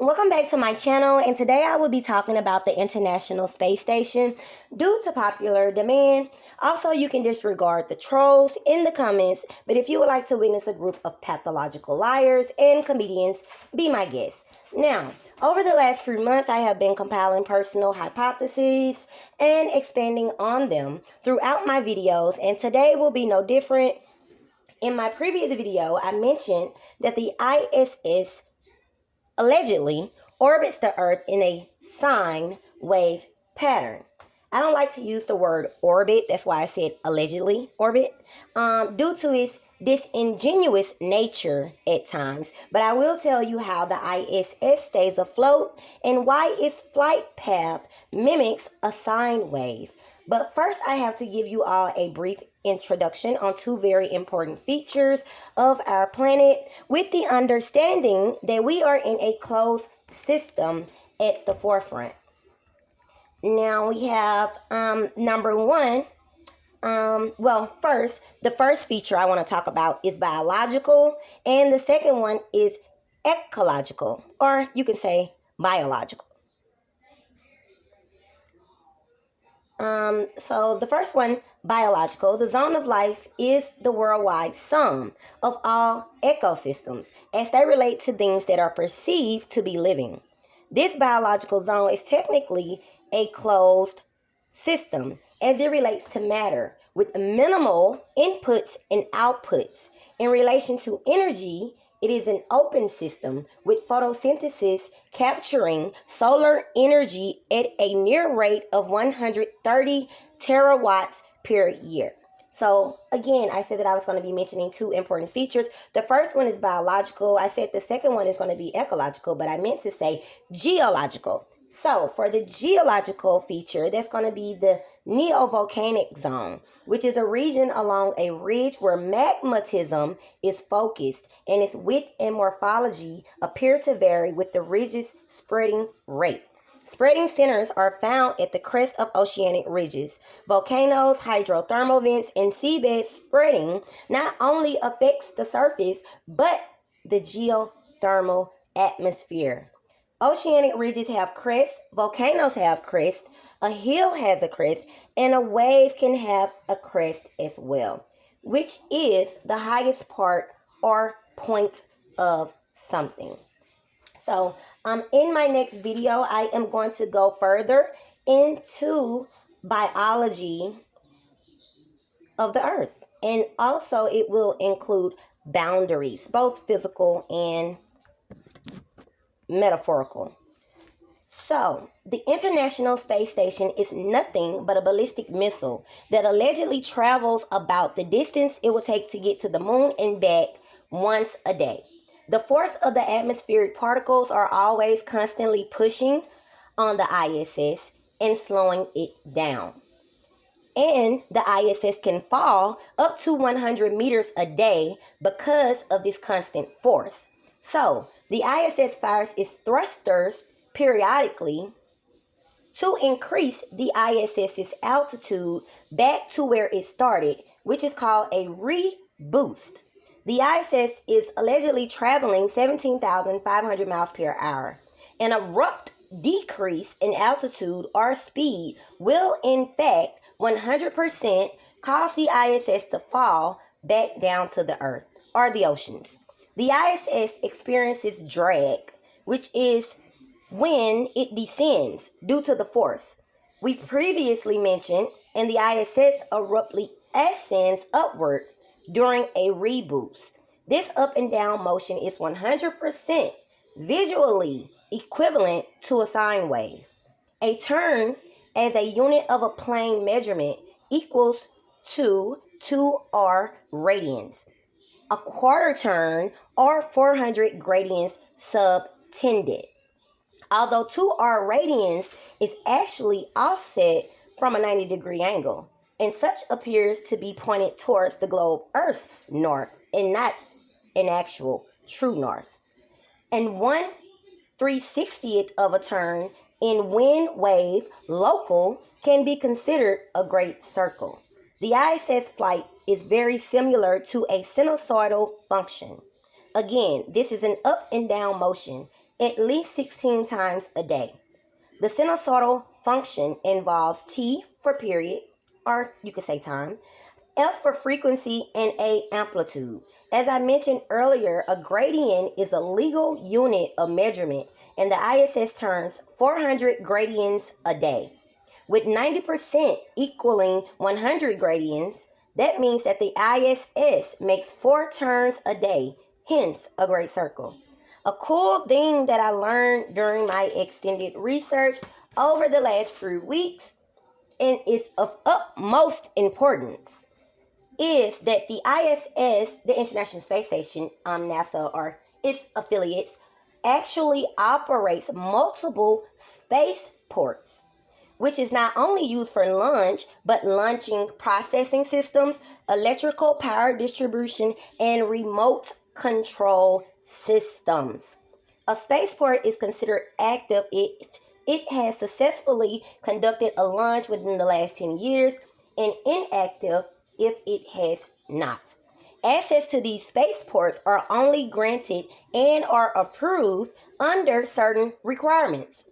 Welcome back to my channel, and today I will be talking about the International Space Station due to popular demand. Also, you can disregard the trolls in the comments, but if you would like to witness a group of pathological liars and comedians, be my guest. Now, over the last few months, I have been compiling personal hypotheses and expanding on them throughout my videos, and today will be no different. In my previous video, I mentioned that the ISS allegedly orbits the Earth in a sine wave pattern. I don't like to use the word orbit, that's why I said allegedly orbit, due to its disingenuous nature at times. But I will tell you how the ISS stays afloat and why its flight path mimics a sine wave. But first, I have to give you all a brief introduction on two very important features of our planet, with the understanding that we are in a closed system at the forefront. Now we have number one. First, the first feature I want to talk about is biological, and the second one is ecological, or you can say biological. So the first one, biological, the zone of life is the worldwide sum of all ecosystems as they relate to things that are perceived to be living. This biological zone is technically a closed system as it relates to matter with minimal inputs and outputs. In relation to energy, it is an open system with photosynthesis capturing solar energy at a near rate of 130 terawatts per year. So again, I said that I was going to be mentioning two important features. The first one is biological. I said the second one is going to be ecological, but I meant to say geological. So for the geological feature, that's going to be the neovolcanic zone, which is a region along a ridge where magmatism is focused, and its width and morphology appear to vary with the ridge's spreading rate. Spreading centers are found at the crest of oceanic ridges. Volcanoes, hydrothermal vents, and seabed spreading not only affects the surface, but the geothermal atmosphere. Oceanic ridges have crests, volcanoes have crests, a hill has a crest, and a wave can have a crest as well, which is the highest part or point of something. So in my next video, I am going to go further into biology of the earth. And also it will include boundaries, both physical and metaphorical. So, the International Space Station is nothing but a ballistic missile that allegedly travels about the distance it will take to get to the moon and back once a day. The force of the atmospheric particles are always constantly pushing on the ISS and slowing it down. And the ISS can fall up to 100 meters a day because of this constant force. So, the ISS fires its thrusters periodically to increase the ISS's altitude back to where it started, which is called a reboost. The ISS is allegedly traveling 17,500 miles per hour. An abrupt decrease in altitude or speed will in fact 100% cause the ISS to fall back down to the earth or the oceans. The ISS experiences drag, which is when it descends due to the force we previously mentioned, and the ISS abruptly ascends upward during a reboost. This up and down motion is 100% visually equivalent to a sine wave. A turn as a unit of a plane measurement equals to 2r radians. A quarter turn or 400 gradients subtended. Although 2r radians is actually offset from a 90-degree angle, and such appears to be pointed towards the globe Earth's north and not an actual true north. And 1/360th of a turn in wind wave local can be considered a great circle. The ISS flight is very similar to a sinusoidal function. Again, this is an up and down motion, at least 16 times a day. The sinusoidal function involves T for period, or you could say time, F for frequency, and A amplitude. As I mentioned earlier, a gradient is a legal unit of measurement, and the ISS turns 400 gradients a day. With 90% equaling 100 gradients, that means that the ISS makes 4 turns a day, hence a great circle. A cool thing that I learned during my extended research over the last few weeks, and is of utmost importance, is that the ISS, the International Space Station, NASA or its affiliates, actually operates multiple spaceports, which is not only used for launch, but launching processing systems, electrical power distribution, and remote control systems. A spaceport is considered active if it has successfully conducted a launch within the last 10 years, and inactive if it has not. Access to these spaceports are only granted and are approved under certain requirements.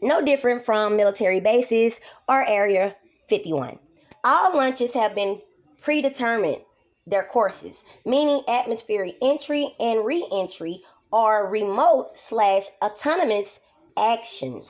No different from military bases or Area 51. All launches have been predetermined their courses, meaning atmospheric entry and re-entry are remote/autonomous actions.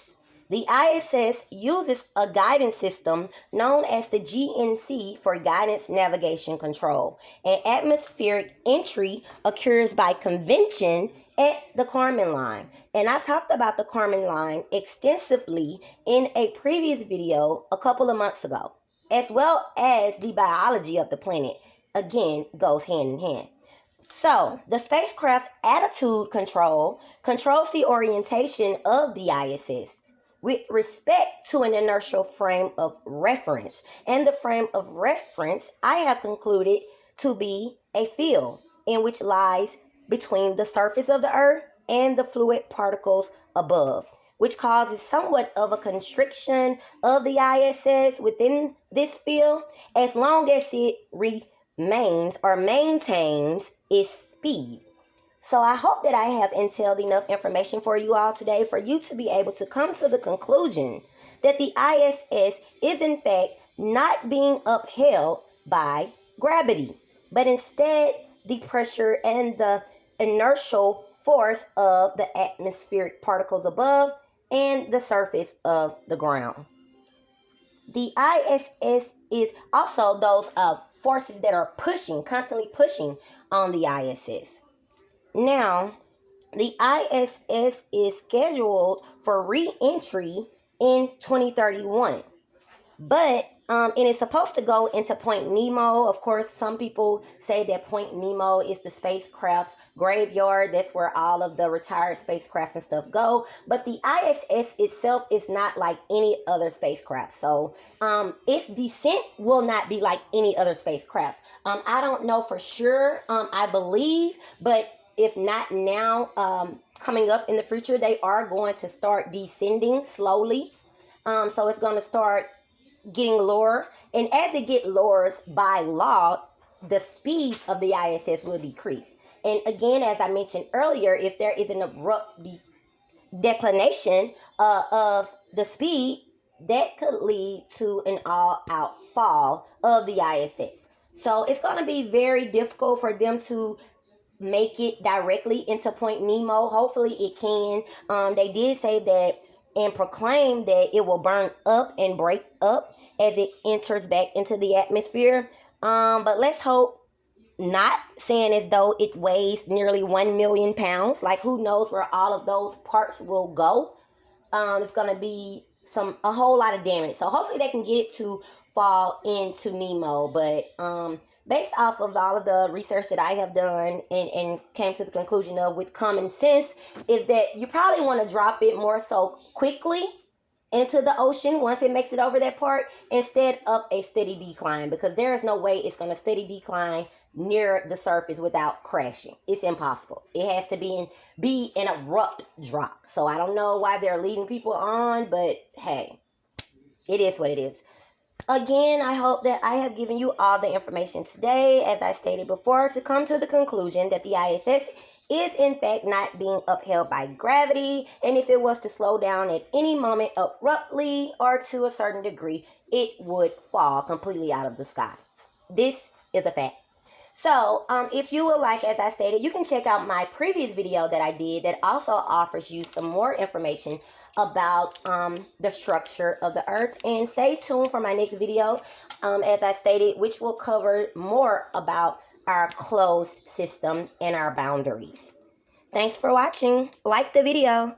The ISS uses a guidance system known as the GNC for Guidance Navigation Control, and atmospheric entry occurs by convention at the Kármán line. And I talked about the Kármán line extensively in a previous video a couple of months ago, as well as the biology of the planet. Again, goes hand in hand. So, the spacecraft attitude control controls the orientation of the ISS with respect to an inertial frame of reference. And the frame of reference I have concluded to be a field in which lies between the surface of the Earth and the fluid particles above, which causes somewhat of a constriction of the ISS within this field as long as it remains or maintains its speed. So I hope that I have entailed enough information for you all today for you to be able to come to the conclusion that the ISS is in fact not being upheld by gravity, but instead the pressure and the inertial force of the atmospheric particles above and the surface of the ground. The ISS is also those forces that are constantly pushing on the ISS. Now, the ISS is scheduled for re-entry in 2031, but and it's supposed to go into Point Nemo. Of course, some people say that Point Nemo is the spacecraft's graveyard. That's where all of the retired spacecrafts and stuff go. But the ISS itself is not like any other spacecraft. So its descent will not be like any other spacecrafts. I don't know for sure. I believe, but if not now, coming up in the future, they are going to start descending slowly. So it's going to start getting lower, and as it gets lower, by law, the speed of the ISS will decrease. And again, as I mentioned earlier, if there is an abrupt declination of the speed, that could lead to an all-out fall of the ISS. So it's going to be very difficult for them to make it directly into Point Nemo. Hopefully it can. They did say that and proclaim that it will burn up and break up as it enters back into the atmosphere. But let's hope not, saying as though it weighs nearly 1 million pounds. Like, who knows where all of those parts will go. It's going to be a whole lot of damage. So hopefully they can get it to fall into Nemo. But based off of all of the research that I have done and came to the conclusion of with common sense, is that you probably want to drop it more so quickly into the ocean once it makes it over that part, instead of a steady decline, because there is no way it's going to steady decline near the surface without crashing. It's impossible. It has to be an abrupt drop. So I don't know why they're leading people on, but hey, it is what it is. Again, I hope that I have given you all the information today, as I stated before, to come to the conclusion that the ISS is in fact not being upheld by gravity, and if it was to slow down at any moment abruptly or to a certain degree, it would fall completely out of the sky. This is a fact. So, if you would like, as I stated, you can check out my previous video that I did that also offers you some more information about the structure of the earth. And stay tuned for my next video, as I stated, which will cover more about our closed system and our boundaries. Thanks for watching. Like the video.